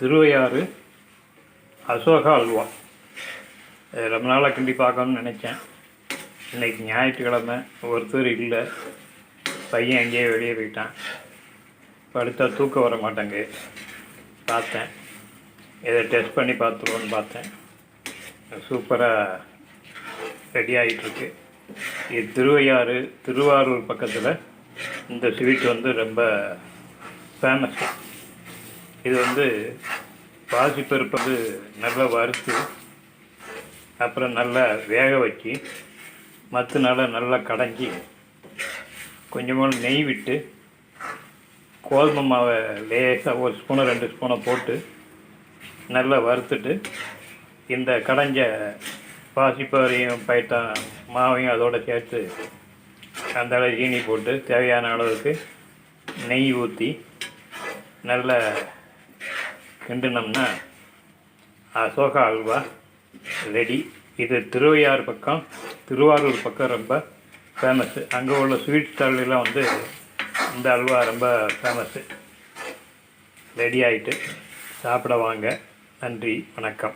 திருவையாறு அசோகா அல்வா. ரொம்ப நாளாக கிண்டி பார்க்கணும்னு நினச்சேன். இன்றைக்கி ஞாயிற்றுக்கிழமை, ஒருத்தர் இல்லை, பையன் எங்கேயே வெளியே போயிட்டான். படுத்தா தூக்கம் வர மாட்டேங்க. பார்த்தேன், இதை டெஸ்ட் பண்ணி பார்த்துருவோன்னு பார்த்தேன். சூப்பராக ரெடி ஆகிட்டுருக்கு. இது திருவாரூர் பக்கத்தில் இந்த ஸ்வீட் ரொம்ப ஃபேமஸ். இது பாசிப்பருப்பு நல்லா வறுத்து, அப்புறம் நல்லா வேக வச்சு, மற்ற நாள் நல்லா கடைஞ்சி, கொஞ்சமாக நெய் விட்டு, கோதுமை மாவை லேசாக 1 ஸ்பூனோ 2 ஸ்பூனோ போட்டு நல்லா வறுத்துட்டு, இந்த கடைஞ்ச பாசிப்பரையும் மாவையும் அதோடு சேர்த்து அந்த அளவு சீனி போட்டு தேவையான அளவுக்கு நெய் ஊற்றி நல்லா கிண்டினோம்னா அசோகா அல்வா ரெடி. இது திருவாரூர் பக்கம் ரொம்ப ஃபேமஸ்ஸு. அங்கே உள்ள ஸ்வீட் ஸ்டால்லாம் இந்த அல்வா ரொம்ப ஃபேமஸ்ஸு. ரெடி ஆகிட்டு சாப்பிட வாங்க. நன்றி, வணக்கம்.